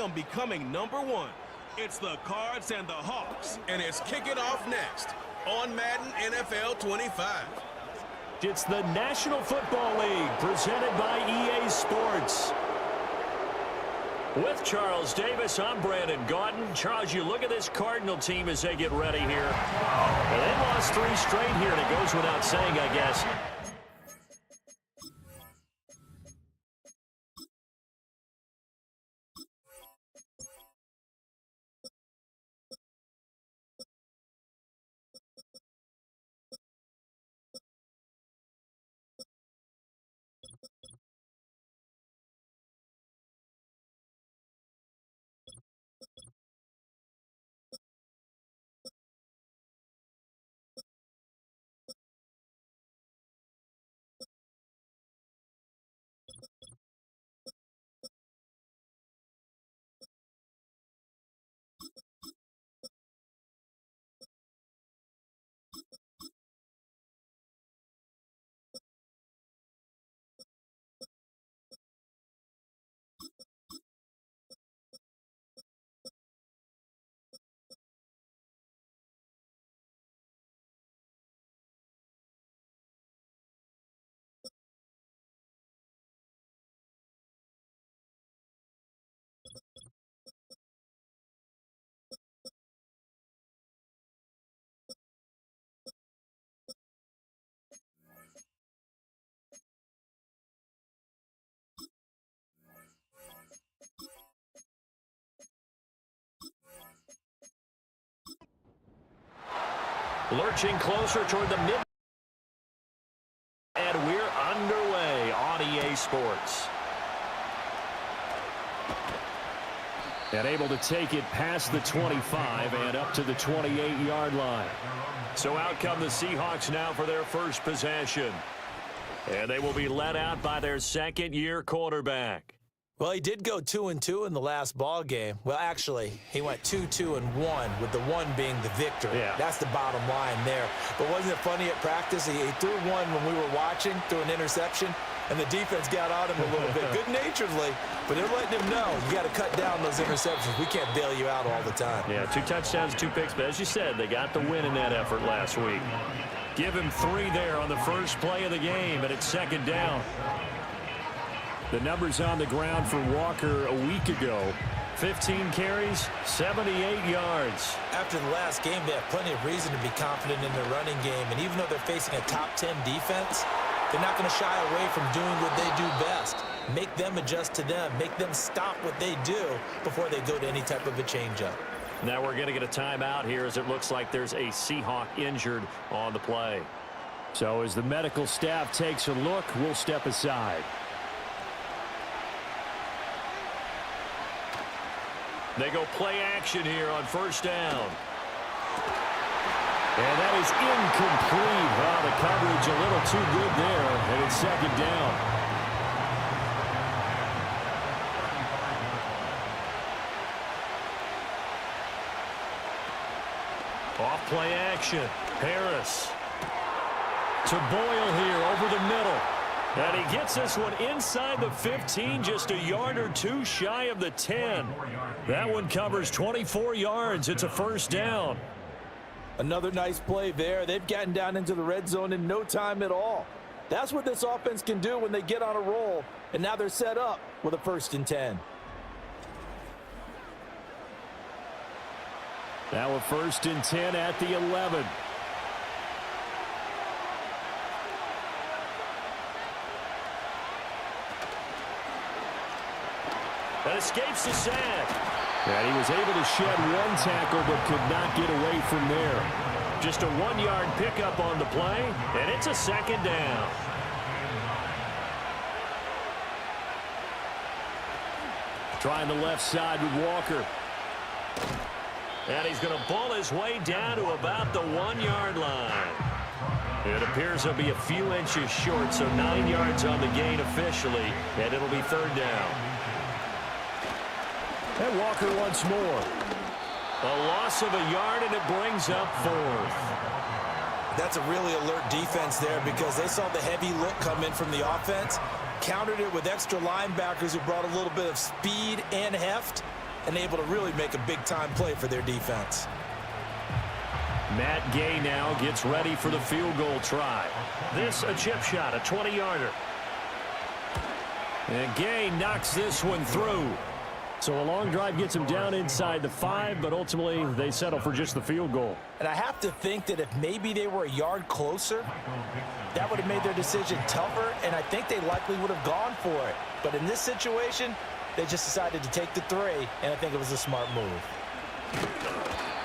on becoming #1. It's the Cards and the Hawks, and it's kicking off next on Madden NFL 25. It's the National Football League presented by EA Sports. With Charles Davis, I'm Brandon Gaudin. Charles, you look at this Cardinal team as they get ready here. Well, they lost 3 straight here, and it goes without saying, I guess. Lurching closer toward the mid. And we're underway on EA Sports. And able to take it past the 25 and up to the 28-yard line. So out come the Seahawks now for their first possession. And they will be led out by their second-year quarterback. Well, he did go 2-2 in the last ball game. Well, actually, he went 2-2-1, with the 1 being the victory. Yeah. That's the bottom line there. But wasn't it funny at practice? He threw one when we were watching, threw an interception, and the defense got on him a little bit, good-naturedly. But they're letting him know, you got to cut down those interceptions. We can't bail you out all the time. Yeah, 2 touchdowns, 2 picks. But as you said, they got the win in that effort last week. Give him 3 there on the first play of the game, and it's second down. The numbers on the ground for Walker a week ago. 15 carries, 78 yards. After the last game, they have plenty of reason to be confident in their running game. And even though they're facing a top 10 defense, they're not going to shy away from doing what they do best. Make them adjust to them. Make them stop what they do before they go to any type of a changeup. Now we're going to get a timeout here as it looks like there's a Seahawk injured on the play. So as the medical staff takes a look, we'll step aside. They go play action here on first down. And that is incomplete. Wow, the coverage a little too good there, and it's second down. Off play action. Harris to Boyle here over the middle. And he gets this one inside the 15, just a yard or 2 shy of the 10. That one covers 24 yards. It's a first down. Another nice play there. They've gotten down into the red zone in no time at all. That's what this offense can do when they get on a roll. And now they're set up with a 1st and 10. Now a 1st and 10 at the 11. That escapes the sack. And he was able to shed 1 tackle but could not get away from there. Just a 1-yard pickup on the play, and it's a second down. Trying the left side with Walker. And he's going to ball his way down to about the 1-yard line. It appears he'll be a few inches short, so 9 yards on the gain officially, and it'll be third down. And Walker once more. A loss of a yard, and it brings up 4th. That's a really alert defense there because they saw the heavy look come in from the offense, countered it with extra linebackers who brought a little bit of speed and heft, and able to really make a big-time play for their defense. Matt Gay now gets ready for the field goal try. This a chip shot, a 20-yarder. And Gay knocks this one through. So a long drive gets him down inside the 5, but ultimately they settle for just the field goal. And I have to think that if maybe they were a yard closer, that would have made their decision tougher, and I think they likely would have gone for it. But in this situation, they just decided to take the 3, and I think it was a smart move.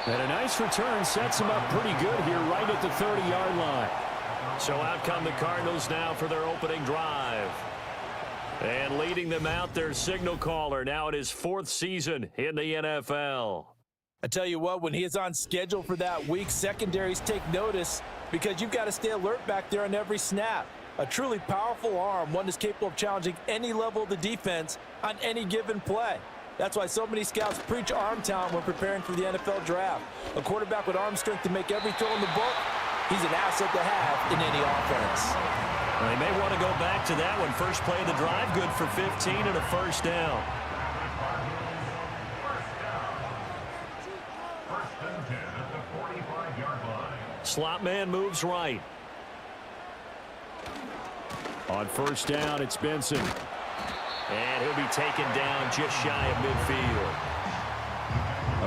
And a nice return sets him up pretty good here right at the 30-yard line. So out come the Cardinals now for their opening drive. And leading them out, their signal caller, now in his 4th season in the NFL. I tell you what, when he is on schedule for that week, secondaries take notice because you've got to stay alert back there on every snap. A truly powerful arm, one that's capable of challenging any level of the defense on any given play. That's why so many scouts preach arm talent when preparing for the NFL draft. A quarterback with arm strength to make every throw in the book, he's an asset to have in any offense. They may want to go back to that one. First play of the drive, good for 15 and a first down. Slot man moves right. On first down, it's Benson. And he'll be taken down just shy of midfield.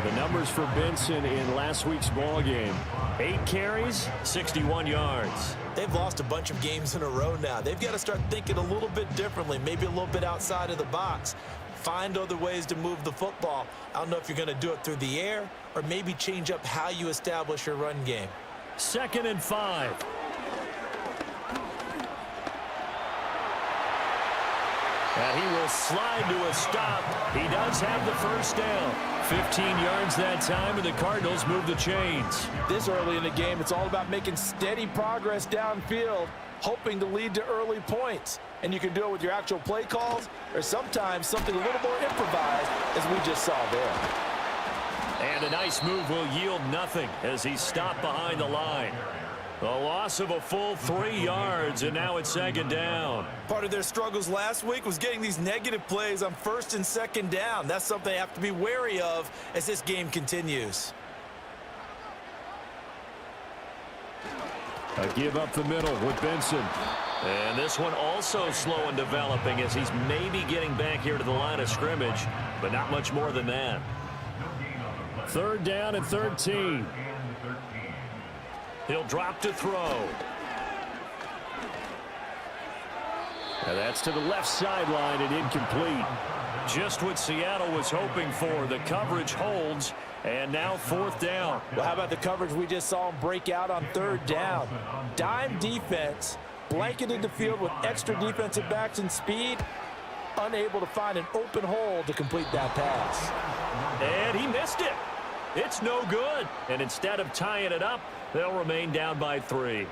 The numbers for Benson in last week's ball game: 8 carries, 61 yards. They've lost a bunch of games in a row now. They've got to start thinking a little bit differently, maybe a little bit outside of the box. Find other ways to move the football. I don't know if you're going to do it through the air or maybe change up how you establish your run game. 2nd and 5. And he will slide to a stop. He does have the first down. 15 yards that time, and the Cardinals move the chains. This early in the game, it's all about making steady progress downfield, hoping to lead to early points. And you can do it with your actual play calls or sometimes something a little more improvised, as we just saw there. And a nice move will yield nothing as he's stopped behind the line. The loss of a full 3 yards, and now it's 2nd down. Part of their struggles last week was getting these negative plays on 1st and 2nd down. That's something they have to be wary of as this game continues. A give up the middle with Benson. And this one also slow in developing as he's maybe getting back here to the line of scrimmage, but not much more than that. 3rd down and 13. He'll drop to throw. And that's to the left sideline and incomplete. Just what Seattle was hoping for. The coverage holds, and now 4th down. Well, how about the coverage we just saw him break out on 3rd down? Dime defense, blanketed the field with extra defensive backs and speed, unable to find an open hole to complete that pass. And he missed it. It's no good. And instead of tying it up, they'll remain down by 3.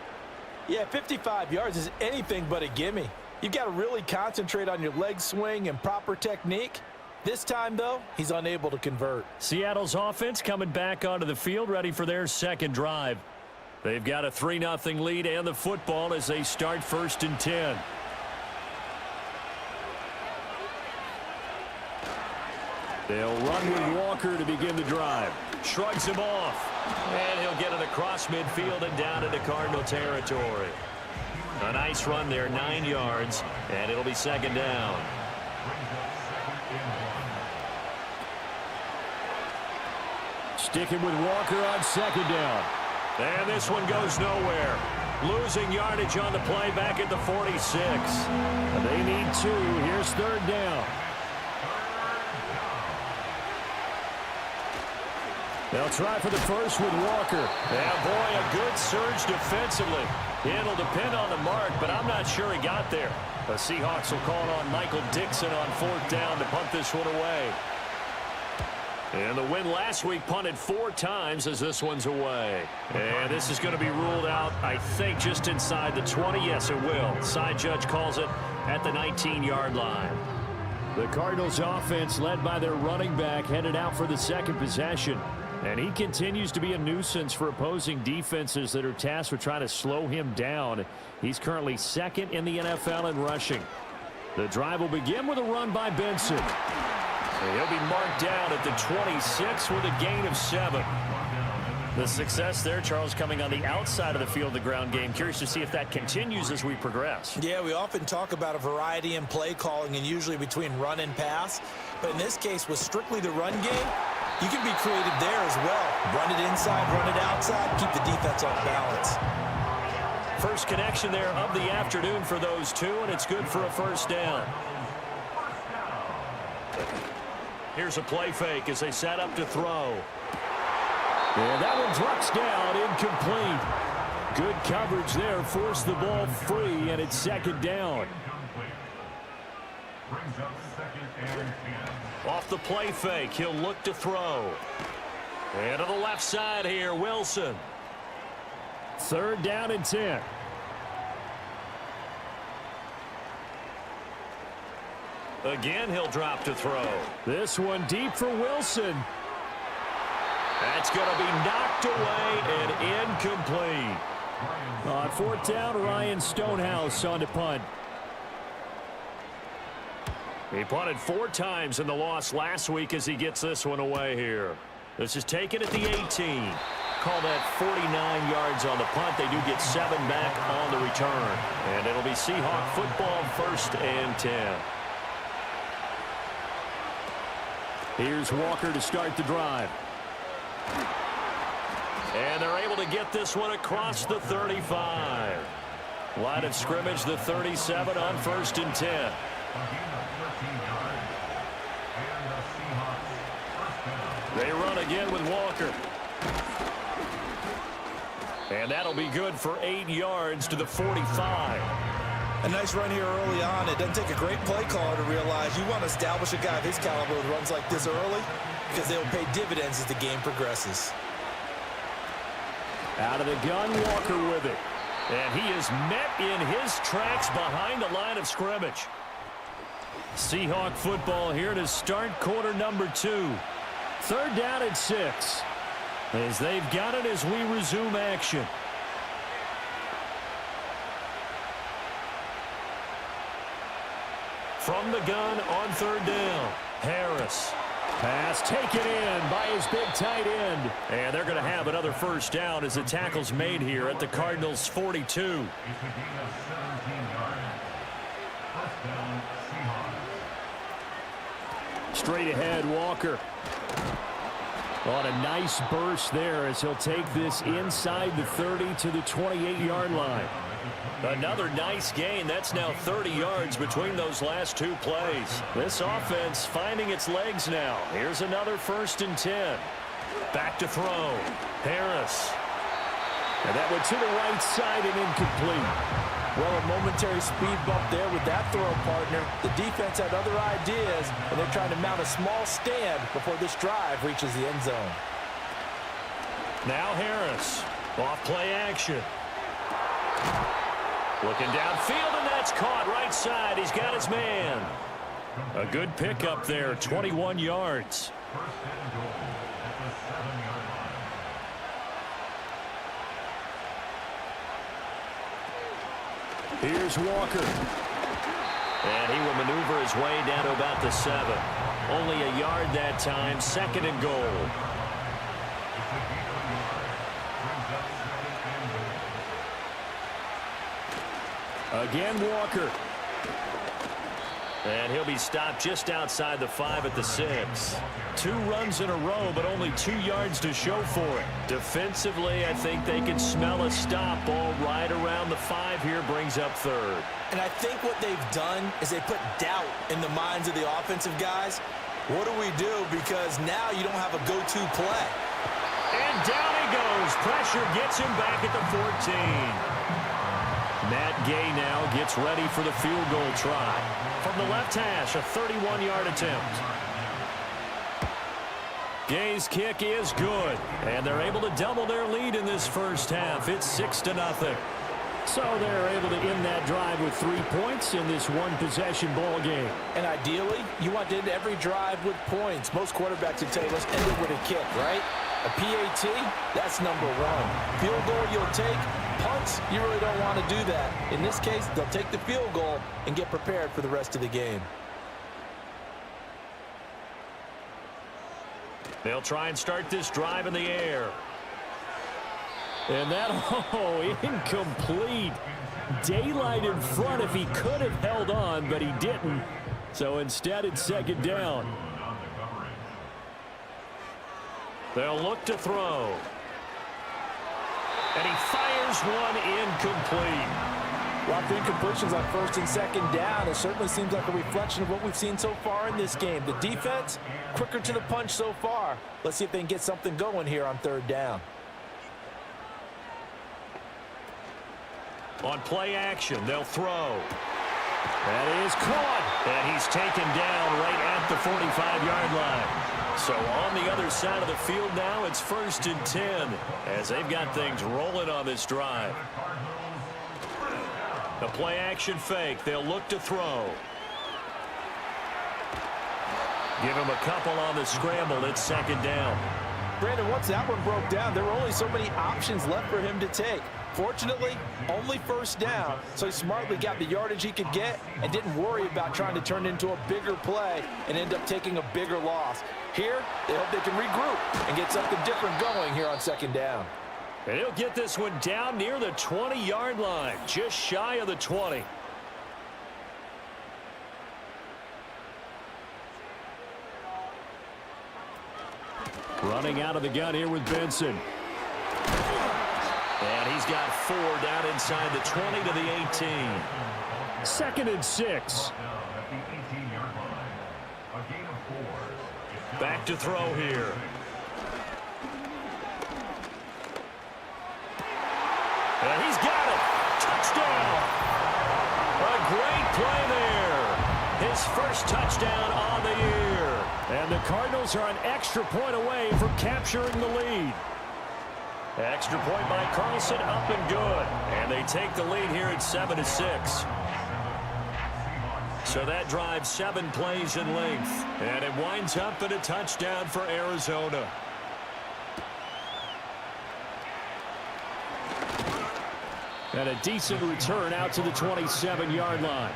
Yeah, 55 yards is anything but a gimme. You've got to really concentrate on your leg swing and proper technique. This time, though, he's unable to convert. Seattle's offense coming back onto the field, ready for their 2nd drive. They've got a 3-0 lead and the football as they start 1st and 10. They'll run with Walker to begin the drive. Shrugs him off. And he'll get it across midfield and down into Cardinal territory. A nice run there, 9 yards, and it'll be 2nd down. Sticking with Walker on 2nd down. And this one goes nowhere. Losing yardage on the play back at the 46. They need 2. Here's 3rd down. They'll try for the first with Walker. Yeah, boy, a good surge defensively. It'll depend on the mark, but I'm not sure he got there. The Seahawks will call on Michael Dixon on 4th down to punt this one away. And the win last week punted 4 times as this one's away. And this is going to be ruled out, I think, just inside the 20. Yes, it will. Side judge calls it at the 19-yard line. The Cardinals offense, led by their running back, headed out for the 2nd possession. And he continues to be a nuisance for opposing defenses that are tasked with trying to slow him down. He's currently 2nd in the NFL in rushing. The drive will begin with a run by Benson. And he'll be marked down at the 26 with a gain of 7. The success there, Charles, coming on the outside of the field, the ground game. Curious to see if that continues as we progress. Yeah, we often talk about a variety in play calling and usually between run and pass. But in this case, with strictly the run game, you can be creative there as well. Run it inside, run it outside, keep the defense off balance. First connection there of the afternoon for those two, and it's good for a first down. Here's a play fake as they set up to throw. And that one drops down, incomplete. Good coverage there, forced the ball free, and it's second down. Off the play fake, he'll look to throw. And to the left side here, Wilson. Third down and 10. Again, he'll drop to throw. This one deep for Wilson. That's going to be knocked away and incomplete. On fourth down, Ryan Stonehouse on the punt. He punted 4 times in the loss last week as he gets this one away here. This is taken at the 18. Call that 49 yards on the punt. They do get 7 back on the return. And it'll be Seahawk football, first and 10. Here's Walker to start the drive. And they're able to get this one across the 35. Line of scrimmage, the 37 on first and 10. They run again with Walker. And that'll be good for 8 yards to the 45. A nice run here early on. It doesn't take a great play caller to realize you want to establish a guy of his caliber with runs like this early because they'll pay dividends as the game progresses. Out of the gun, Walker with it. And he is met in his tracks behind the line of scrimmage. Seahawk football here to start quarter number 2. Third down and 6. As they've got it as we resume action. From the gun on third down, Harris. Pass taken in by his big tight end. And they're going to have another first down as the tackle's made here at the Cardinals' 42. Straight ahead, Walker. On a nice burst there as he'll take this inside the 30 to the 28-yard line. Another nice gain. That's now 30 yards between those last 2 plays. This offense finding its legs now. Here's another first and 10. Back to throw. Harris. And that went to the right side and incomplete. Well, a momentary speed bump there with that throw partner. The defense had other ideas, and they're trying to mount a small stand before this drive reaches the end zone. Now Harris. Off play action. Looking downfield, and that's caught right side. He's got his man. A good pickup there, 21 yards. Here's Walker. And he will maneuver his way down to about the 7. Only a yard that time, second and goal. Again, Walker. And he'll be stopped just outside the 5 at the 6. 2 runs in a row, but only 2 yards to show for it. Defensively, I think they can smell a stop. Ball right around the 5 here, brings up third. And I think what they've done is they put doubt in the minds of the offensive guys. What do we do? Because now you don't have a go-to play. And down he goes. Pressure gets him back at the 14. Matt Gay now gets ready for the field goal try. From the left hash, a 31-yard attempt. Gay's kick is good. And they're able to double their lead in this first half. It's 6-0. So they're able to end that drive with 3 points in this one-possession ball game. And ideally, you want to end every drive with points. Most quarterbacks would tell you, let's end it with a kick, right? A PAT, that's number 1. Field goal you'll take. Punts, you really don't want to do that. In this case, they'll take the field goal and get prepared for the rest of the game. They'll try and start this drive in the air. And that, incomplete. Daylight in front if he could have held on, but he didn't. So instead, it's second down. They'll look to throw. And he fires one incomplete. Lots of incompletions on first and second down. It certainly seems like a reflection of what we've seen so far in this game. The defense, quicker to the punch so far. Let's see if they can get something going here on third down. On play action, they'll throw. That is caught. And he's taken down right at the 45-yard line. So on the other side of the field now, it's 1st and 10 as they've got things rolling on this drive. The play action fake. They'll look to throw. Give him a couple on the scramble. It's second down. Brandon, once that one broke down, there were only so many options left for him to take. Fortunately, only first down, so he smartly got the yardage he could get and didn't worry about trying to turn it into a bigger play and end up taking a bigger loss. Here, they hope they can regroup and get something different going here on second down. And he'll get this one down near the 20-yard line, just shy of the 20. Running out of the gun here with Benson. And he's got 4 down inside the 20 to the 18. 2nd and 6. Back to throw here. And he's got it. Touchdown. A great play there. His first touchdown on the year. And the Cardinals are an extra point away from capturing the lead. Extra point by Carlson, up and good. And they take the lead here at 7-6. So that drives 7 plays in length. And it winds up in a touchdown for Arizona. And a decent return out to the 27-yard line.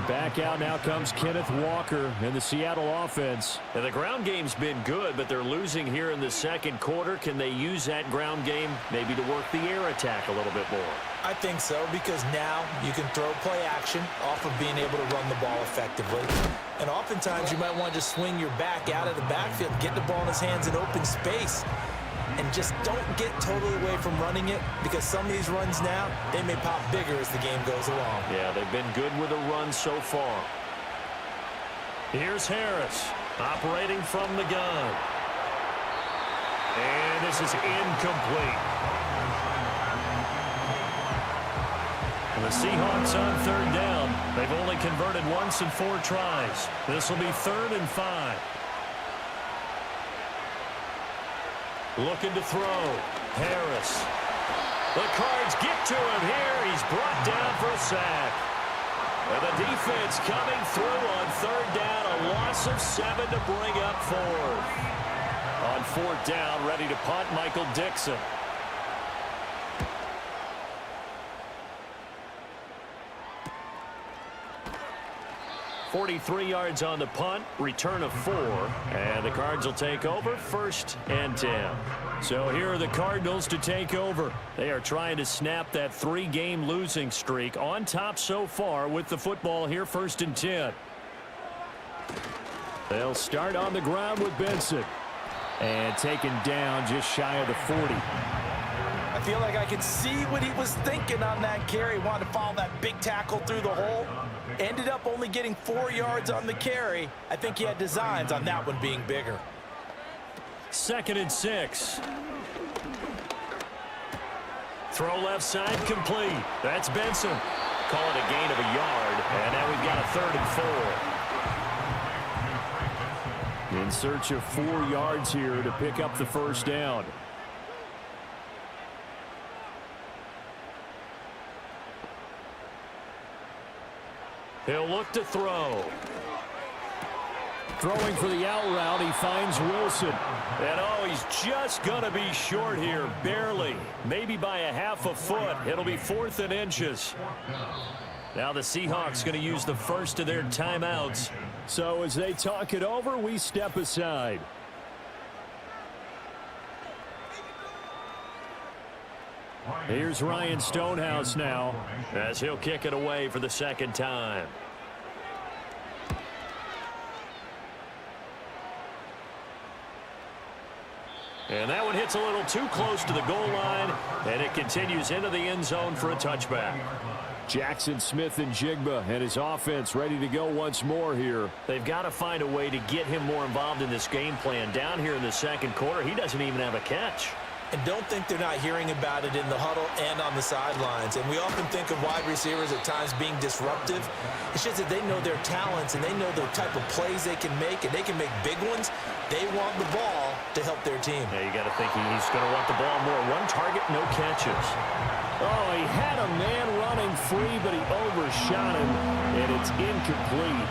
Back out now comes Kenneth Walker in the Seattle offense. And the ground game's been good, but they're losing here in the second quarter. Can they use that ground game maybe to work the air attack a little bit more? I think so, because now you can throw play action off of being able to run the ball effectively. And oftentimes you might want to just swing your back out of the backfield, get the ball in his hands in open space, and just don't get totally away from running it, because some of these runs now, they may pop bigger as the game goes along. Yeah, they've been good with a run so far. Here's Harris operating from the gun. And this is incomplete. And the Seahawks on third down. They've only converted once in 4 tries. This will be 3rd and 5. Looking to throw. Harris. The Cards get to him here. He's brought down for a sack. And the defense coming through on third down. A loss of 7 to bring up 4th. On 4th down, ready to punt, Michael Dixon. .43 yards on the punt, return of 4, and the Cards will take over 1st and 10. So here are the Cardinals to take over. They are trying to snap that 3-game losing streak, on top so far with the football here, 1st and 10. They'll start on the ground with Benson. And taken down just shy of the 40. I feel like I could see what he was thinking on that carry. Wanted to follow that big tackle through the hole. Ended up only getting 4 yards on the carry. I think he had designs on that one being bigger. 2nd and 6. Throw left side complete. That's Benson. Call it a gain of a yard. And now we've got a 3rd and 4. In search of 4 yards here to pick up the first down. He'll look to throw. Throwing for the out route, he finds Wilson. And oh, he's just going to be short here, barely. Maybe by a half a foot. It'll be 4th and inches. Now the Seahawks going to use the first of their timeouts. So as they talk it over, we step aside. Here's Ryan Stonehouse now as he'll kick it away for the second time. And that one hits a little too close to the goal line, and it continues into the end zone for a touchback. Jackson Smith and Jigba and his offense ready to go once more here. They've got to find a way to get him more involved in this game plan. Down here in the second quarter, he doesn't even have a catch. And don't think they're not hearing about it in the huddle and on the sidelines. And we often think of wide receivers at times being disruptive. It's just that they know their talents and they know the type of plays they can make, and they can make big ones. They want the ball to help their team. Yeah, you got to think he's going to want the ball more. One target, no catches. Oh, he had a man running free, but he overshot him, and it's incomplete.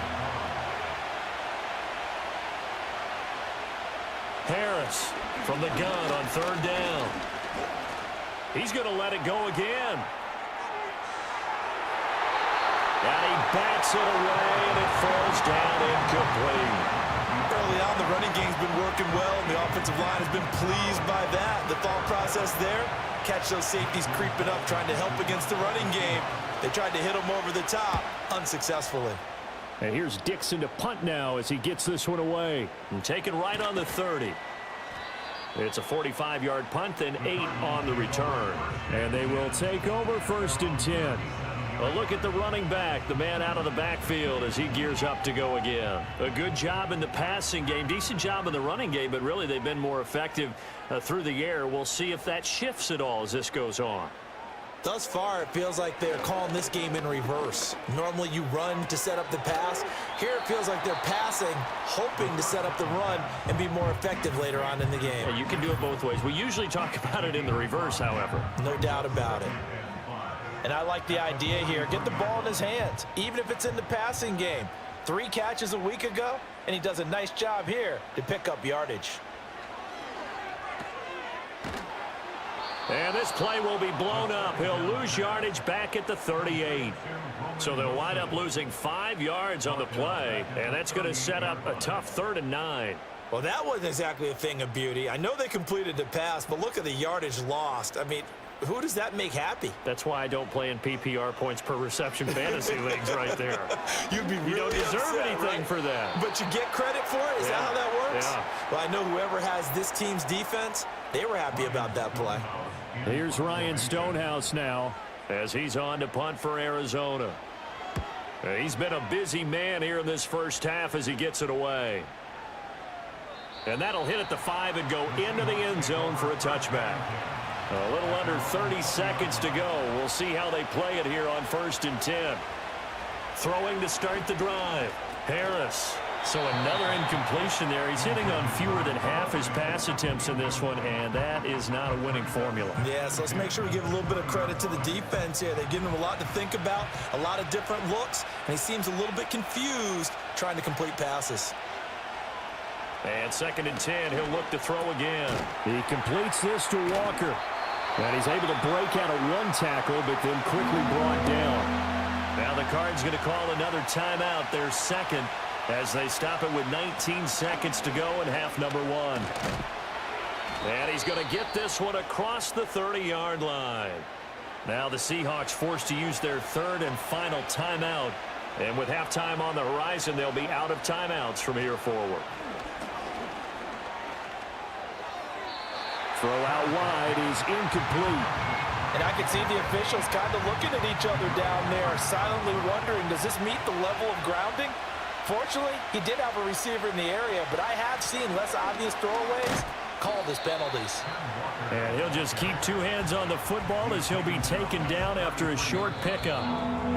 Harris from the gun on third down. He's going to let it go again. And he bats it away, and it falls down incomplete. Early on, the running game's been working well, and the offensive line has been pleased by that. The thought process there, catch those safeties creeping up, trying to help against the running game. They tried to hit them over the top, unsuccessfully. And here's Dixon to punt now as he gets this one away. And taken right on the 30. It's a 45-yard punt and 8 on the return. And they will take over 1st and 10. A look at the running back, the man out of the backfield as he gears up to go again. A good job in the passing game, decent job in the running game, but really they've been more effective through the air. We'll see if that shifts at all as this goes on. Thus far, it feels like they're calling this game in reverse. Normally you run to set up the pass. Here it feels like they're passing, hoping to set up the run and be more effective later on in the game. Yeah, you can do it both ways. We usually talk about it in the reverse, however. No doubt about it. And I like the idea here. Get the ball in his hands, even if it's in the passing game. 3 catches a week ago, and he does a nice job here to pick up yardage. And this play will be blown up. He'll lose yardage back at the 38. So they'll wind up losing 5 yards on the play, and that's going to set up a tough 3rd and 9. Well, that wasn't exactly a thing of beauty. I know they completed the pass, but look at the yardage lost. I mean, who does that make happy? That's why I don't play in PPR points per reception fantasy leagues right there. You'd be really You don't deserve upset, anything right? for that. But you get credit for it? Is that how that works? Yeah. Well, I know whoever has this team's defense, they were happy about that play. Here's Ryan Stonehouse now as he's on to punt for Arizona. He's been a busy man here in this first half as he gets it away. And that'll hit at the 5 and go into the end zone for a touchback. A little under 30 seconds to go. We'll see how they play it here on 1st and 10. Throwing to start the drive. Harris. So another incompletion there. He's hitting on fewer than half his pass attempts in this one, and that is not a winning formula. Yeah, so let's make sure we give a little bit of credit to the defense here. They've given him a lot to think about, a lot of different looks, and he seems a little bit confused trying to complete passes. And 2nd and 10, he'll look to throw again. He completes this to Walker. And he's able to break out of 1 tackle, but then quickly brought down. Now the Cards going to call another timeout, their 2nd, as they stop it with 19 seconds to go in half number 1. And he's going to get this one across the 30-yard line. Now the Seahawks forced to use their 3rd and final timeout. And with halftime on the horizon, they'll be out of timeouts from here forward. Throw out wide is incomplete. And I can see the officials kind of looking at each other down there, silently wondering, does this meet the level of grounding? Fortunately, he did have a receiver in the area, but I have seen less obvious throwaways called as penalties. And he'll just keep 2 hands on the football as he'll be taken down after a short pickup.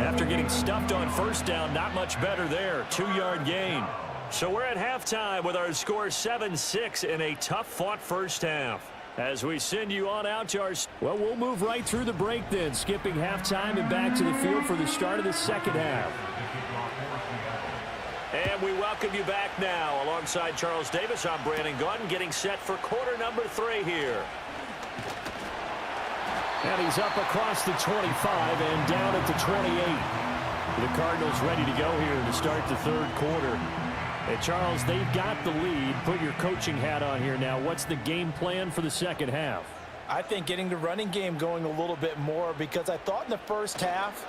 After getting stuffed on 1st down, not much better there. 2-yard gain. So we're at halftime with our score 7-6 in a tough-fought first half. As we send you on out to our... Well, we'll move right through the break then, skipping halftime and back to the field for the start of the second half. And we welcome you back now. Alongside Charles Davis, I'm Brandon Gaudin, getting set for quarter number 3 here. And he's up across the 25 and down at the 28. The Cardinals ready to go here to start the 3rd quarter. And Charles, they've got the lead. Put your coaching hat on here now. What's the game plan for the second half? I think getting the running game going a little bit more, because I thought in the first half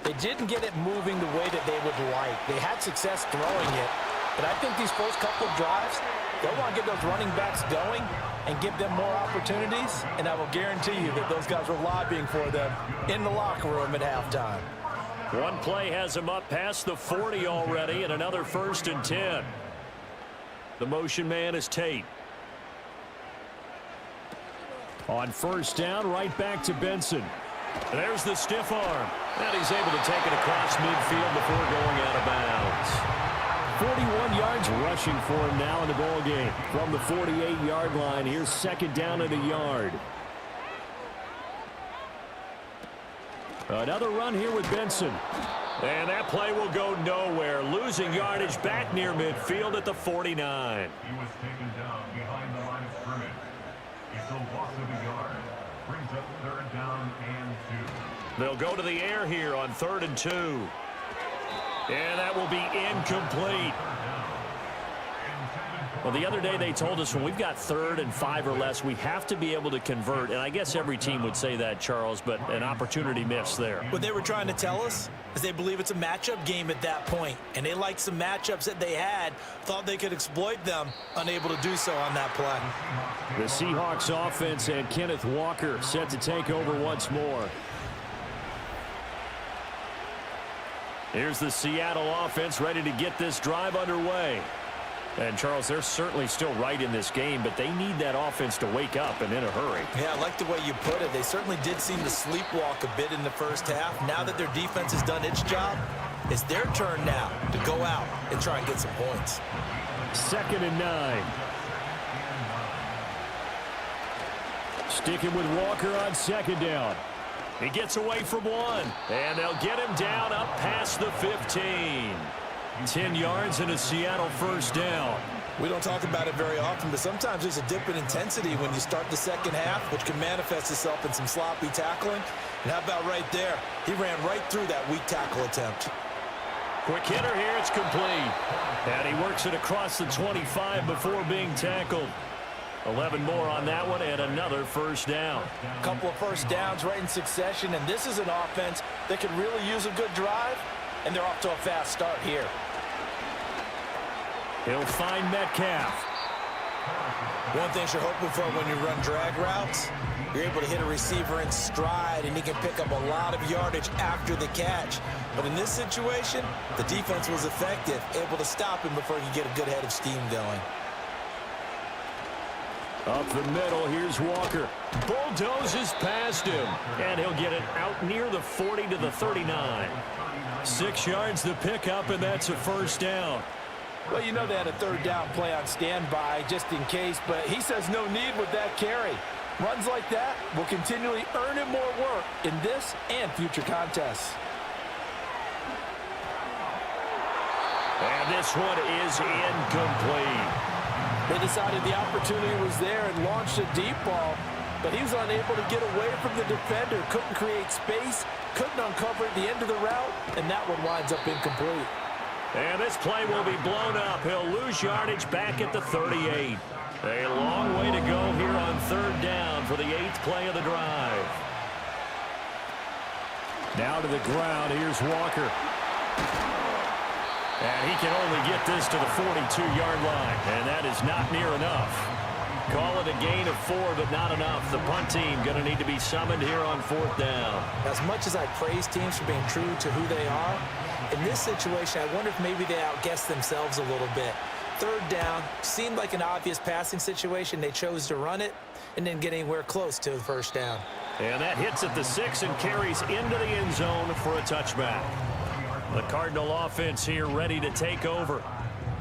they didn't get it moving the way that they would like. They had success throwing it, but I think these first couple of drives, they'll want to get those running backs going and give them more opportunities, and I will guarantee you that those guys were lobbying for them in the locker room at halftime. One play has him up past the 40 already, and another 1st and 10. The motion man is Tate. On 1st down, right back to Benson. There's the stiff arm. And he's able to take it across midfield before going out of bounds. 41 yards rushing for him now in the ball game. From the 48-yard line, here's 2nd down and a yard. Another run here with Benson. And that play will go nowhere. Losing yardage back near midfield at the 49. He was taken down behind the line of scrimmage. It's a loss of a yard. Brings up 3rd down and 2. They'll go to the air here on 3rd and 2. And that will be incomplete. Well, the other day they told us when we've got 3rd and 5 or less, we have to be able to convert. And I guess every team would say that, Charles, but an opportunity missed there. What they were trying to tell us is they believe it's a matchup game at that point, and they liked some matchups that they had, thought they could exploit them, unable to do so on that play. The Seahawks offense and Kenneth Walker set to take over once more. Here's the Seattle offense ready to get this drive underway. And, Charles, they're certainly still right in this game, but they need that offense to wake up and in a hurry. Yeah, I like the way you put it. They certainly did seem to sleepwalk a bit in the first half. Now that their defense has done its job, it's their turn now to go out and try and get some points. 2nd and 9. Sticking with Walker on 2nd down. He gets away from one, and they'll get him down up past the 15. 10 yards and a Seattle 1st down. We don't talk about it very often, but sometimes there's a dip in intensity when you start the second half, which can manifest itself in some sloppy tackling. And how about right there? He ran right through that weak tackle attempt. Quick hitter here, it's complete. And he works it across the 25 before being tackled. 11 more on that one, and another 1st down. A couple of 1st downs right in succession, and this is an offense that could really use a good drive, and they're off to a fast start here. He'll find Metcalf. One thing you're hoping for when you run drag routes, you're able to hit a receiver in stride, and he can pick up a lot of yardage after the catch. But in this situation, the defense was effective, able to stop him before he could get a good head of steam going. Up the middle, here's Walker. Bulldozes past him, and he'll get it out near the 40 to the 39. 6 yards the pickup, and that's a 1st down. Well, you know they had a 3rd down play on standby just in case, but he says no need with that carry. Runs like that will continually earn him more work in this and future contests. And this one is incomplete. They decided the opportunity was there and launched a deep ball, but he was unable to get away from the defender, couldn't create space, couldn't uncover at the end of the route, and that one winds up incomplete. And this play will be blown up. He'll lose yardage back at the 38. A long way to go here on 3rd down for the 8th play of the drive. Now to the ground. Here's Walker. And he can only get this to the 42-yard line. And that is not near enough. Call it a gain of 4, but not enough. The punt team going to need to be summoned here on 4th down. As much as I praise teams for being true to who they are, in this situation, I wonder if maybe they outguessed themselves a little bit. 3rd down seemed like an obvious passing situation. They chose to run it and didn't get anywhere close to the 1st down. And that hits at the 6 and carries into the end zone for a touchback. The Cardinal offense here ready to take over.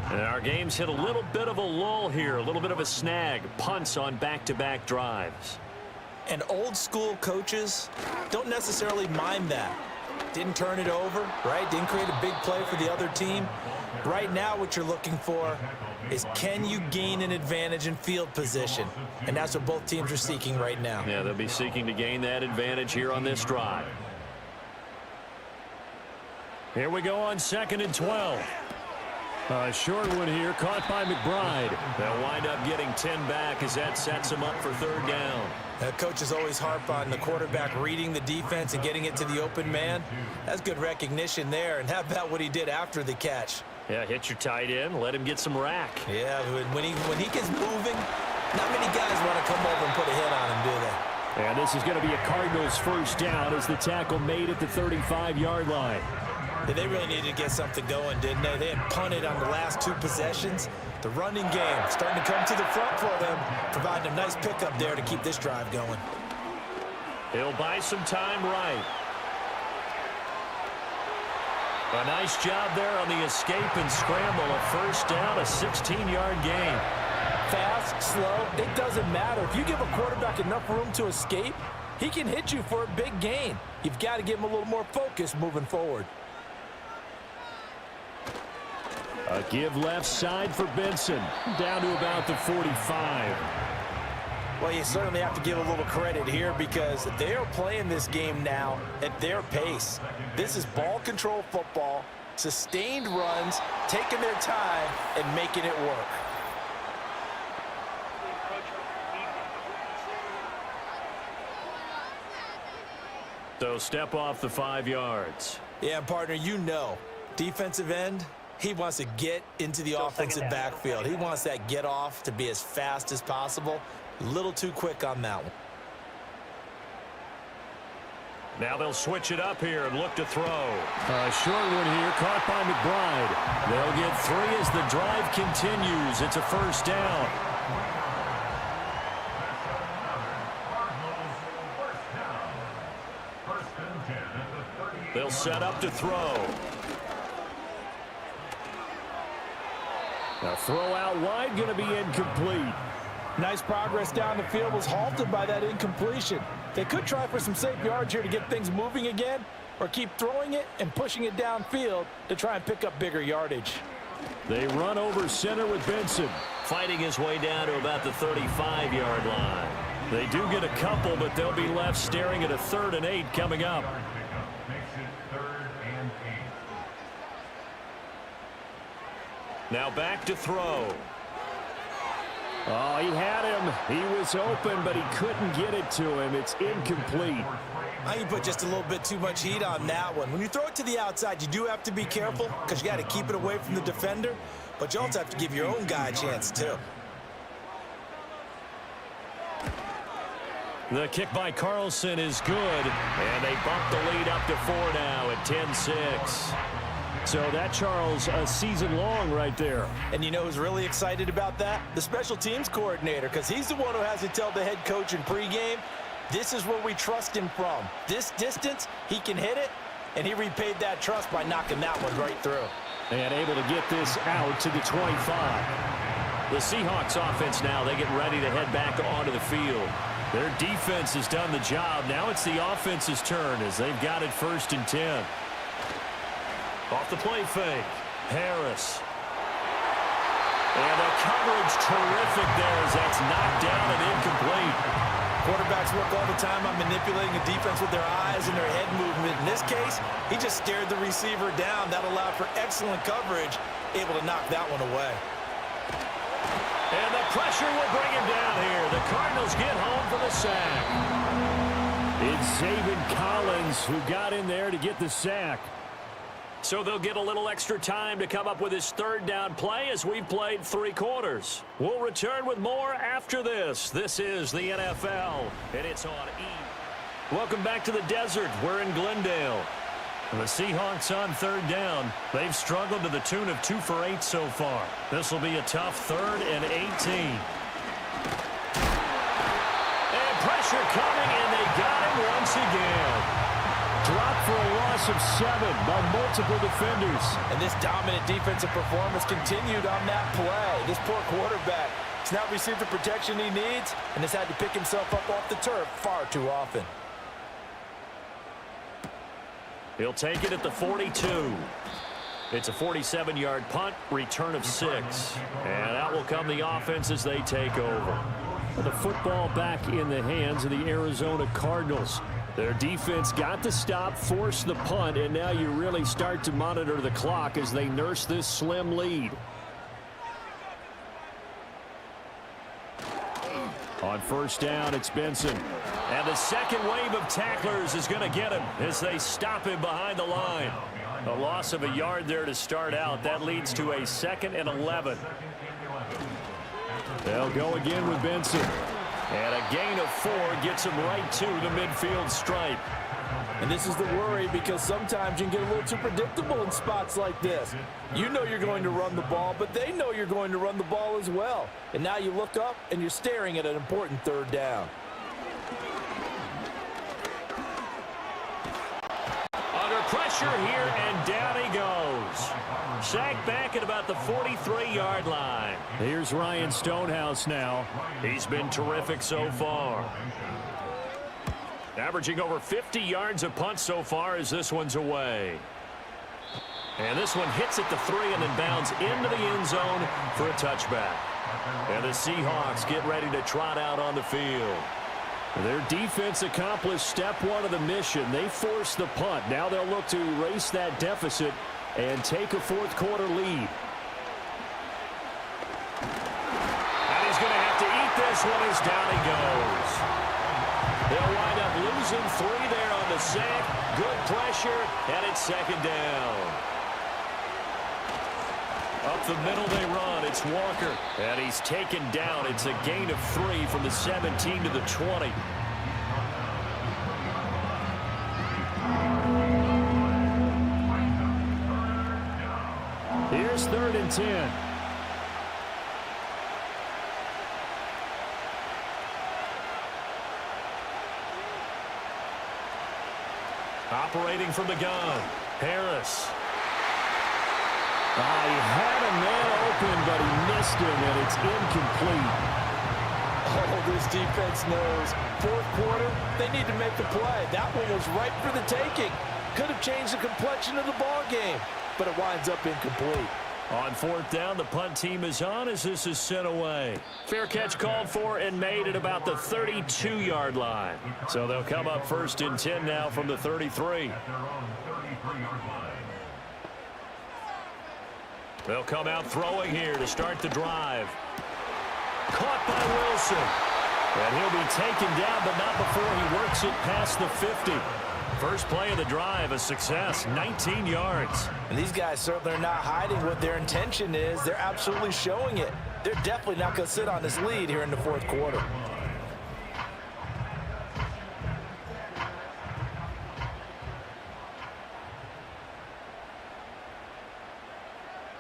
And our game's hit a little bit of a lull here, a little bit of a snag. Punts on back-to-back drives. And old school coaches don't necessarily mind that. Didn't turn it over, right? Didn't create a big play for the other team. Right now what you're looking for is, can you gain an advantage in field position? And that's what both teams are seeking right now. Yeah, they'll be seeking to gain that advantage here on this drive. Here we go on 2nd and 12. A short one here, caught by McBride. They'll wind up getting 10 back as that sets them up for third down. Coaches always harp on the quarterback reading the defense and getting it to the open man. That's good recognition there. And how about what he did after the catch? Yeah, hit your tight end, let him get some rack. Yeah, when he gets moving, not many guys want to come over and put a hit on him, do they? And this is going to be a Cardinals first down as the tackle made at the 35-yard line. Yeah, they really needed to get something going, didn't they? They had punted on the last 2 possessions. The running game starting to come to the front for them, providing a nice pickup there to keep this drive going. He'll buy some time right. A nice job there on the escape and scramble. A first down, a 16-yard gain. Fast, slow, it doesn't matter. If you give a quarterback enough room to escape, he can hit you for a big gain. You've got to give him a little more focus moving forward. A give left side for Benson, down to about the 45. Well, you certainly have to give a little credit here because they are playing this game now at their pace. This is ball control football, sustained runs, taking their time, and making it work. So step off the 5 yards. Yeah, partner, you know, defensive end, he wants to get into the offensive backfield. He wants that get off to be as fast as possible. A little too quick on that one. Now they'll switch it up here and look to throw. A short one here, caught by McBride. They'll get 3 as the drive continues. It's a first down. They'll set up to throw. A throw out wide, going to be incomplete. Nice progress down the field was halted by that incompletion. They could try for some safe yards here to get things moving again, or keep throwing it and pushing it downfield to try and pick up bigger yardage. They run over center with Benson, fighting his way down to about the 35-yard line. They do get a couple, but they'll be left staring at a 3rd and 8 coming up. Now back to throw. Oh, he had him. He was open, but he couldn't get it to him. It's incomplete. I think you put just a little bit too much heat on that one. When you throw it to the outside, you do have to be careful because you got to keep it away from the defender, but you also have to give your own guy a chance too. The kick by Carlson is good, and they bump the lead up to 4 now at 10-6. So that, Charles, a season long right there. And you know who's really excited about that? The special teams coordinator, because he's the one who has to tell the head coach in pregame, this is where we trust him from. This distance, he can hit it, and he repaid that trust by knocking that one right through. And able to get this out to the 25. The Seahawks offense now, they get ready to head back onto the field. Their defense has done the job. Now it's the offense's turn as they've got it 1st and 10. Off the play fake, Harris. And the coverage terrific there as that's knocked down and incomplete. Quarterbacks work all the time on manipulating a defense with their eyes and their head movement. In this case, he just stared the receiver down. That allowed for excellent coverage, able to knock that one away. And the pressure will bring him down here. The Cardinals get home for the sack. It's Zaven Collins who got in there to get the sack. So they'll get a little extra time to come up with his 3rd down play as we've played 3 quarters. We'll return with more after this. This is the NFL, and it's on E. Welcome back to the desert. We're in Glendale. The Seahawks on 3rd down. They've struggled to the tune of 2 for 8 so far. This will be a tough 3rd and 18. And pressure coming, and they got him once again. Dropped for a loss of 7 by multiple defenders. And this dominant defensive performance continued on that play. This poor quarterback has not received the protection he needs and has had to pick himself up off the turf far too often. He'll take it at the 42. It's a 47-yard punt, return of 6. And out will come the offense as they take over. The football back in the hands of the Arizona Cardinals. Their defense got the stop, forced the punt, and now you really start to monitor the clock as they nurse this slim lead. On first down, it's Benson. And the second wave of tacklers is going to get him as they stop him behind the line. A loss of a yard there to start out. That leads to a 2nd and 11. They'll go again with Benson. And a gain of 4 gets him right to the midfield stripe. And this is the worry because sometimes you can get a little too predictable in spots like this. You know you're going to run the ball, but they know you're going to run the ball as well. And now you look up and you're staring at an important 3rd down. Under pressure here, and down he goes. Sacked back at about the 43-yard line. Here's Ryan Stonehouse now. He's been terrific so far. Averaging over 50 yards a punt so far as this one's away. And this one hits at the 3 and then bounds into the end zone for a touchback. And the Seahawks get ready to trot out on the field. Their defense accomplished step 1 of the mission. They forced the punt. Now they'll look to erase that deficit and take a 4th quarter lead. And he's going to have to eat this one as down he goes. They'll wind up losing 3 there on the sack. Good pressure, and it's 2nd down. Up the middle they run. It's Walker. And he's taken down. It's a gain of 3 from the 17 to the 20. Here's 3rd and 10. Operating from the gun, Harris. He had a man open, but he missed him, and it's incomplete. Oh, this defense knows. 4th quarter, they need to make the play. That one was right for the taking. Could have changed the complexion of the ball game, but it winds up incomplete. On 4th down, the punt team is on as this is sent away. Fair catch called for and made at about the 32-yard line. So they'll come up 1st and 10 now from the 33. They'll come out throwing here to start the drive. Caught by Wilson. And he'll be taken down, but not before he works it past the 50. First play of the drive, a success, 19 yards. And these guys certainly are not hiding what their intention is. They're absolutely showing it. They're definitely not going to sit on this lead here in the 4th quarter.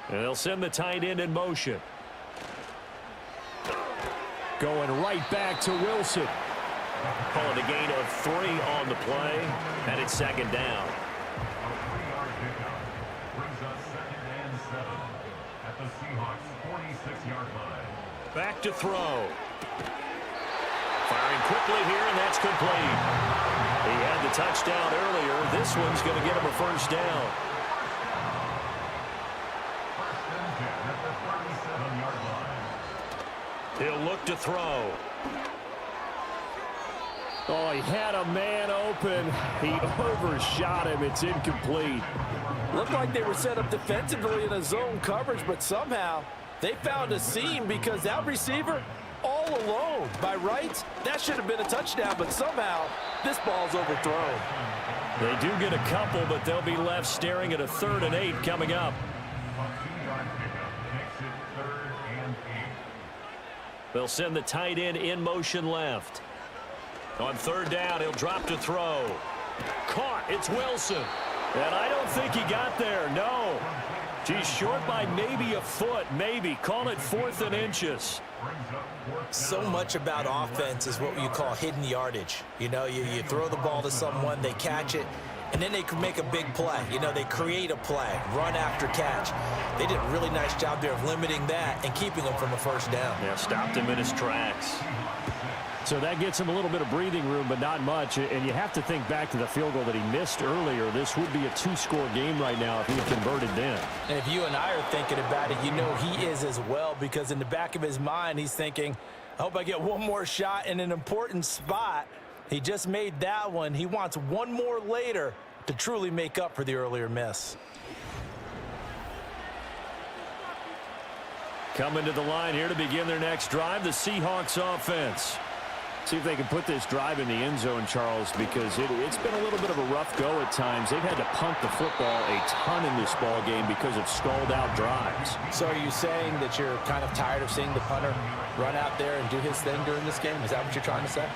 And they'll send the tight end in motion. Going right back to Wilson. Calling a gain of 3 on the play, and it's 2nd down. A 3-yard pickup brings us 2nd and 7 at the Seahawks' 46-yard line. Back to throw. Firing quickly here, and that's complete. He had the touchdown earlier. This one's going to get him a 1st down. 1st and 10 at the 37-yard line. He'll look to throw. Oh, he had a man open. He overshot him. It's incomplete. Looked like they were set up defensively in a zone coverage, but somehow they found a seam because that receiver all alone. By rights, that should have been a touchdown, but somehow this ball's overthrown. They do get a couple, but they'll be left staring at a 3rd and 8 coming up. A 2-yard pickup makes it 3rd and 8. They'll send the tight end in motion left. On 3rd down, he'll drop to throw. Caught. It's Wilson. And I don't think he got there. No. He's short by maybe a foot. Maybe. Call it 4th and inches. So much about offense is what you call hidden yardage. You know, you throw the ball to someone, they catch it, and then they can make a big play. You know, they create a play, run after catch. They did a really nice job there of limiting that and keeping him from a 1st down. Yeah, stopped him in his tracks. So that gets him a little bit of breathing room, but not much. And you have to think back to the field goal that he missed earlier. This would be a 2-score game right now if he had converted then. And if you and I are thinking about it, you know he is as well, because in the back of his mind, he's thinking, I hope I get one more shot in an important spot. He just made that one. He wants one more later to truly make up for the earlier miss. Coming to the line here to begin their next drive, the Seahawks offense. See if they can put this drive in the end zone, Charles, because it's been a little bit of a rough go at times. They've had to punt the football a ton in this ball game because of stalled out drives. So are you saying that you're kind of tired of seeing the punter run out there and do his thing during this game? Is that what you're trying to say?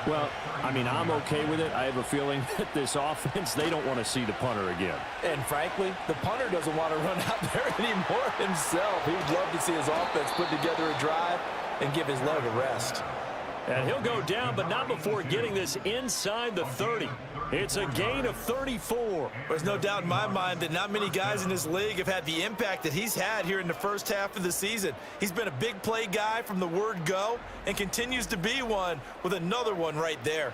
Well, I mean, I'm okay with it. I have a feeling that this offense, they don't want to see the punter again. And frankly, the punter doesn't want to run out there anymore himself. He would love to see his offense put together a drive and give his leg a rest. And he'll go down, but not before getting this inside the 30. It's a gain of 34. There's no doubt in my mind that not many guys in this league have had the impact that he's had here in the first half of the season. He's been a big play guy from the word go and continues to be one with another one right there.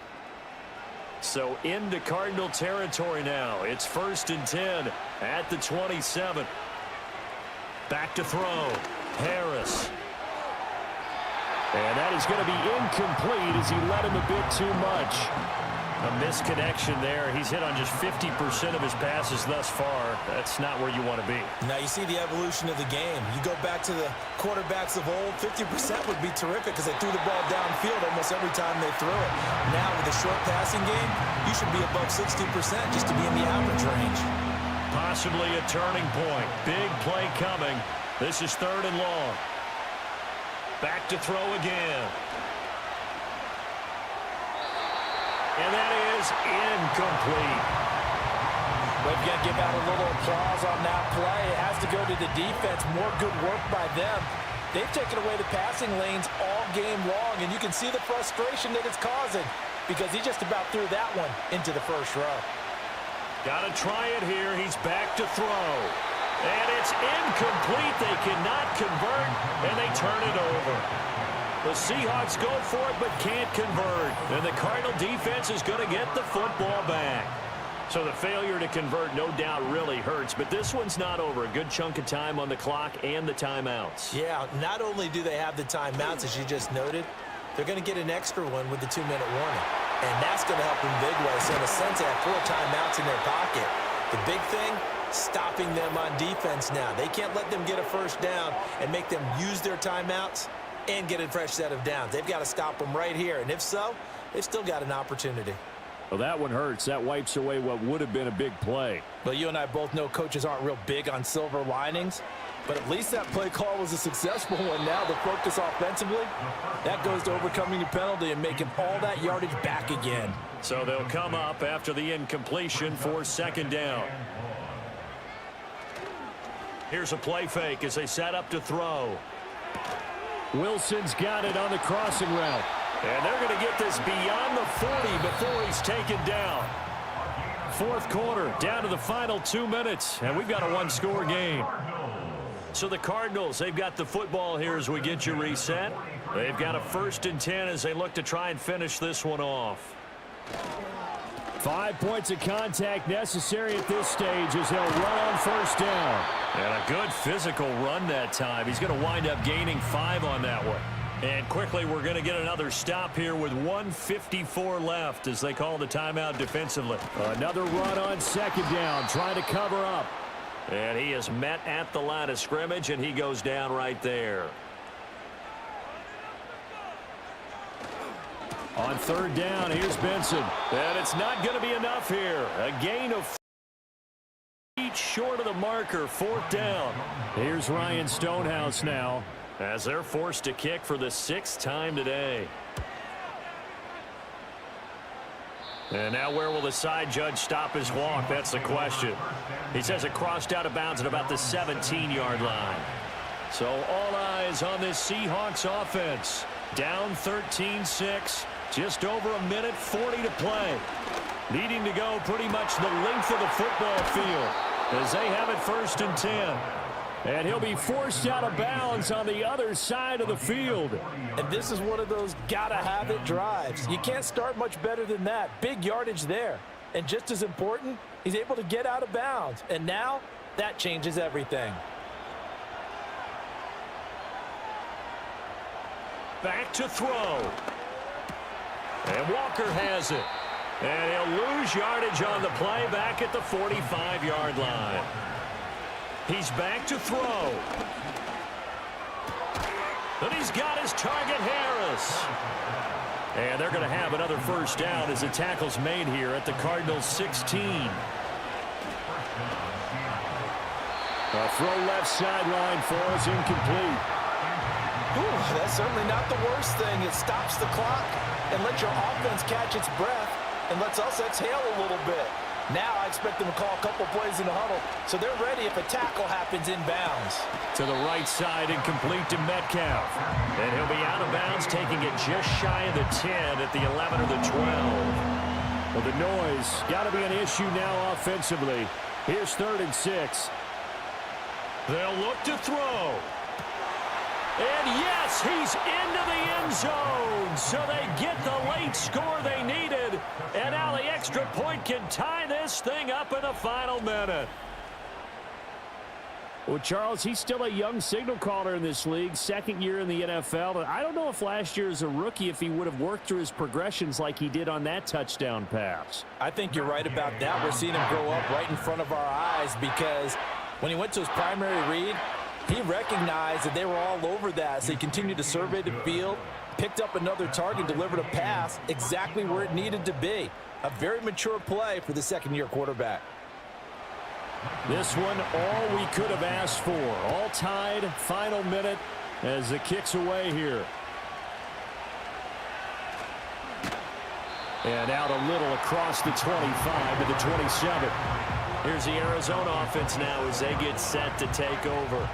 So into Cardinal territory now. It's 1st and 10 at the 27. Back to throw. Harris. And that is going to be incomplete as he led him a bit too much. A misconnection there. He's hit on just 50% of his passes thus far. That's not where you want to be. Now you see the evolution of the game. You go back to the quarterbacks of old, 50% would be terrific because they threw the ball downfield almost every time they threw it. Now with a short passing game, you should be above 60% just to be in the average range. Possibly a turning point. Big play coming. This is 3rd and long. Back to throw again. And that is incomplete. We've got to give out a little applause on that play. It has to go to the defense. More good work by them. They've taken away the passing lanes all game long, and you can see the frustration that it's causing because he just about threw that one into the first row. Got to try it here. He's back to throw. And it's incomplete. They cannot convert, and they turn it over. The Seahawks go for it but can't convert. And the Cardinal defense is going to get the football back. So the failure to convert no doubt really hurts, but this one's not over. A good chunk of time on the clock and the timeouts. Yeah, not only do they have the timeouts, as you just noted, they're going to get an extra one with the 2-minute warning. And that's going to help them big way. So in a sense, they have 4 timeouts in their pocket. The big thing, stopping them on defense now. They can't let them get a first down and make them use their timeouts and get a fresh set of downs. They've got to stop them right here. And if so, they've still got an opportunity. Well, that one hurts. That wipes away what would have been a big play. Well, you and I both know coaches aren't real big on silver linings, but at least that play call was a successful one. Now the focus offensively, that goes to overcoming the penalty and making all that yardage back again. So they'll come up after the incompletion for 2nd down. Here's a play fake as they set up to throw. Wilson's got it on the crossing route. And they're going to get this beyond the 40 before he's taken down. 4th quarter, down to the final 2 minutes, and we've got a 1-score game. So the Cardinals, they've got the football here as we get you reset. They've got a 1st and 10 as they look to try and finish this one off. 5 points of contact necessary at this stage as they'll run on 1st down. And a good physical run that time. He's going to wind up gaining 5 on that one. And quickly, we're going to get another stop here with 1:54 left as they call the timeout defensively. Another run on 2nd down, trying to cover up. And he is met at the line of scrimmage, and he goes down right there. On 3rd down, here's Benson. And it's not going to be enough here. A gain of 4 feet short of the marker, 4th down. Here's Ryan Stonehouse now, as they're forced to kick for the 6th time today. And now where will the side judge stop his walk? That's the question. He says it crossed out of bounds at about the 17-yard line. So all eyes on this Seahawks offense. Down 13-6. Just over a minute 40 to play. Needing to go pretty much the length of the football field as they have it 1st and 10. And he'll be forced out of bounds on the other side of the field. And this is one of those gotta-have-it drives. You can't start much better than that. Big yardage there. And just as important, he's able to get out of bounds. And now, that changes everything. Back to throw. And Walker has it. And he'll lose yardage on the play back at the 45-yard line. He's back to throw. And he's got his target, Harris. And they're going to have another first down as the tackle's made here at the Cardinals 16. A throw left sideline for us, incomplete. Ooh, that's certainly not the worst thing. It stops the clock and lets your offense catch its breath and lets us exhale a little bit. Now I expect them to call a couple plays in the huddle, so they're ready if a tackle happens inbounds. To the right side and complete to Metcalf. And he'll be out of bounds, taking it just shy of the 10 at the 11 or the 12. Well, the noise got to be an issue now offensively. Here's 3rd and 6. They'll look to throw. And yes, he's into the end zone. So they get the late score they needed. And now the extra point can tie this thing up in the final minute. Well, Charles, he's still a young signal caller in this league, 2nd year in the NFL. But I don't know if last year as a rookie, if he would have worked through his progressions like he did on that touchdown pass. I think you're right about that. We're seeing him grow up right in front of our eyes because when he went to his primary read, he recognized that they were all over that, so he continued to survey the field, picked up another target, delivered a pass exactly where it needed to be. A very mature play for the 2nd-year quarterback. This one, all we could have asked for. All tied, final minute as the kick's away here. And out a little across the 25 to the 27. Here's the Arizona offense now as they get set to take over.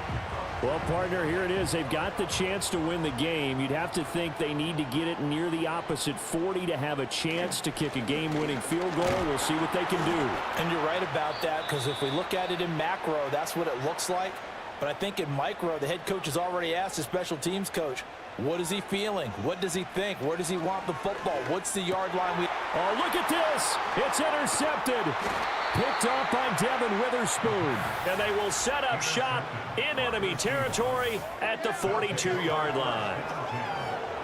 Well, partner, here it is. They've got the chance to win the game. You'd have to think they need to get it near the opposite 40 to have a chance to kick a game-winning field goal. We'll see what they can do. And you're right about that, because if we look at it in macro, that's what it looks like. But I think in micro, the head coach has already asked the special teams coach, what is he feeling? What does he think? Where does he want the football? What's the yard line? Oh, look at this. It's intercepted. Picked off by Devin Witherspoon. And they will set up shop in enemy territory at the 42-yard line.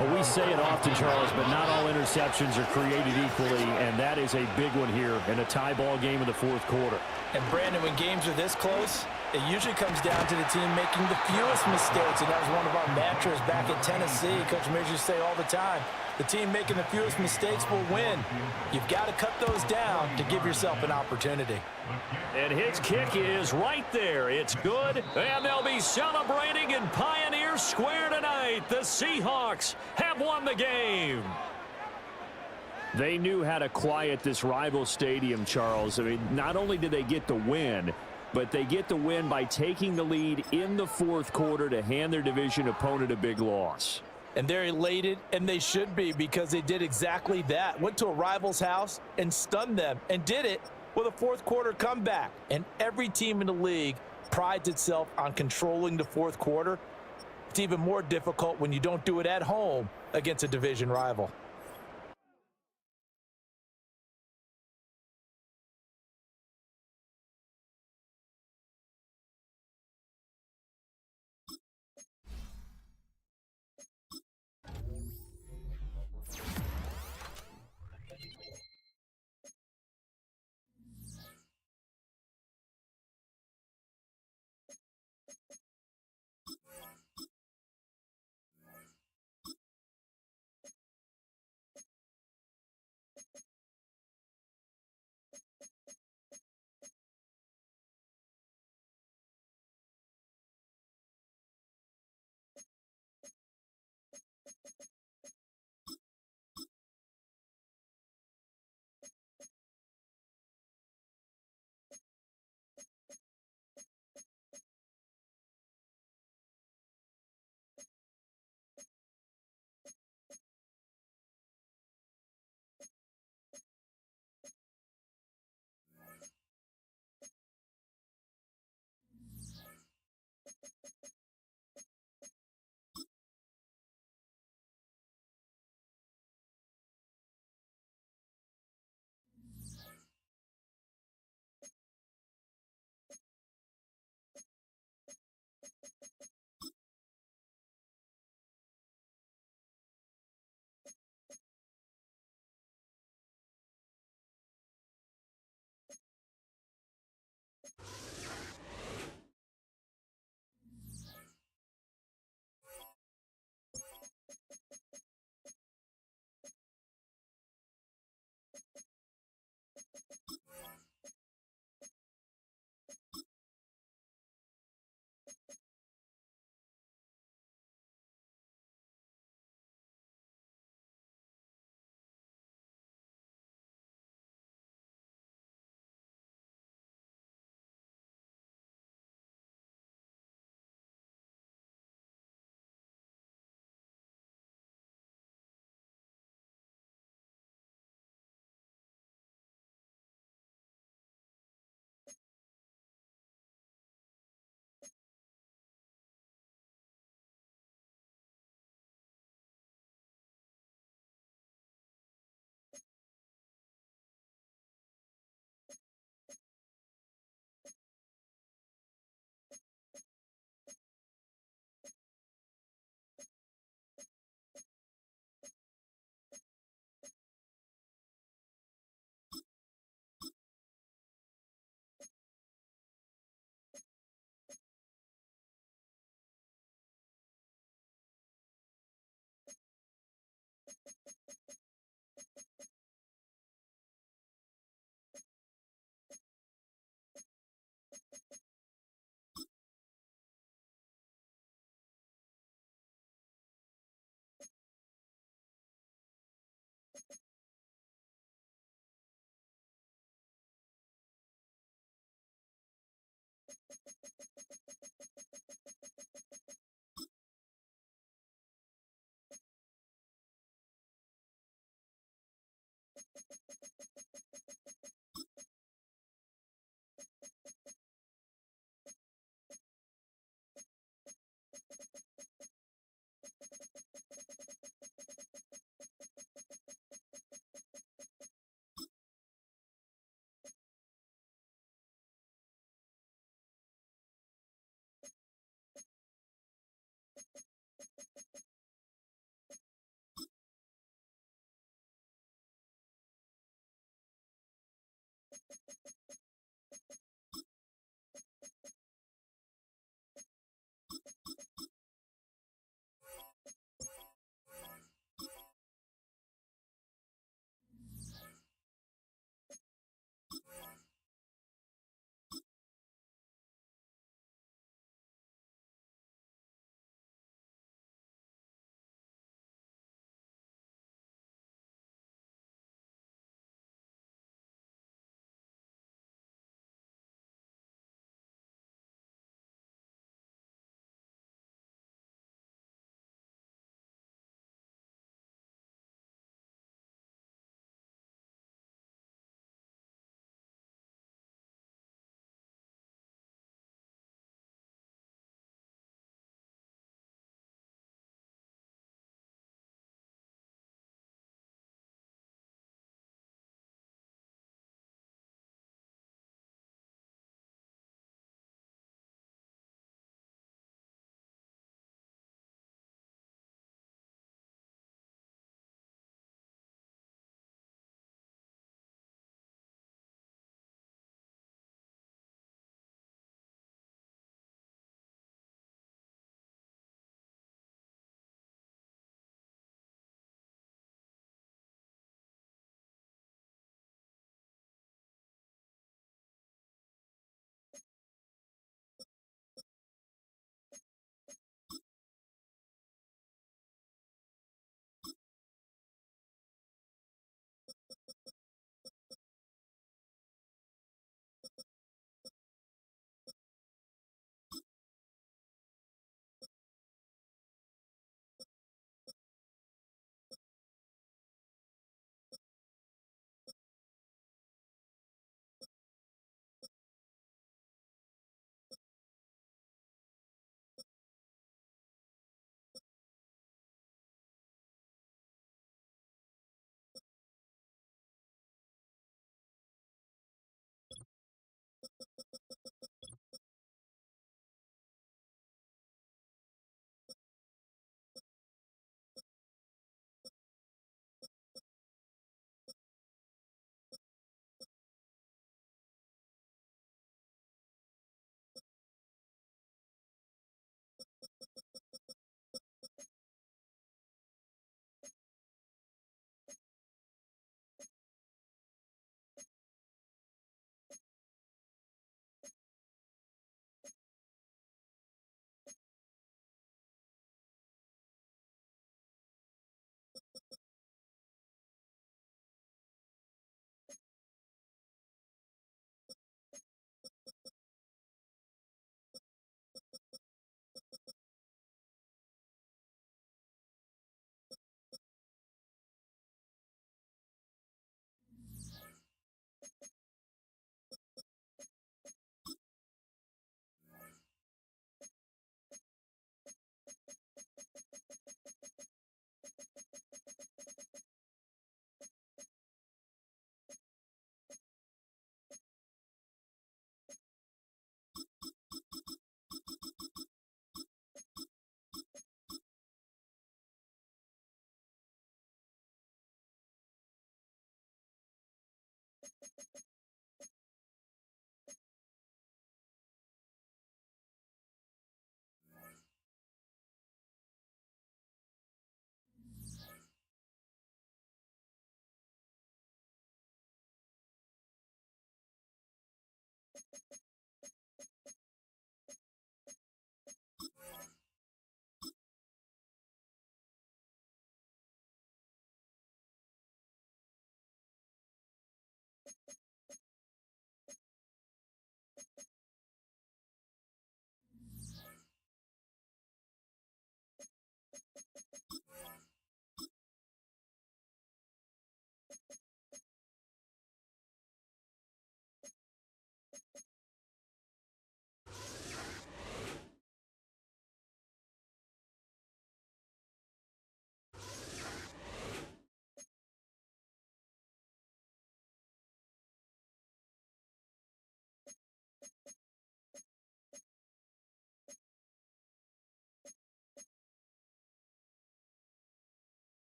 Well, we say it often, Charles, but not all interceptions are created equally, and that is a big one here in a tie ball game in the 4th quarter. And, Brandon, when games are this close, it usually comes down to the team making the fewest mistakes, and that was one of our mantras back at Tennessee. Coach Mears used to say all the time, the team making the fewest mistakes will win. You've got to cut those down to give yourself an opportunity. And his kick is right there. It's good, and they'll be celebrating in Pioneer Square tonight. The Seahawks have won the game. They knew how to quiet this rival stadium, Charles. I mean, not only did they get the win, but they get the win by taking the lead in the 4th quarter to hand their division opponent a big loss. And they're elated, and they should be, because they did exactly that. Went to a rival's house and stunned them, and did it with a 4th quarter comeback. And every team in the league prides itself on controlling the 4th quarter. It's even more difficult when you don't do it at home against a division rival.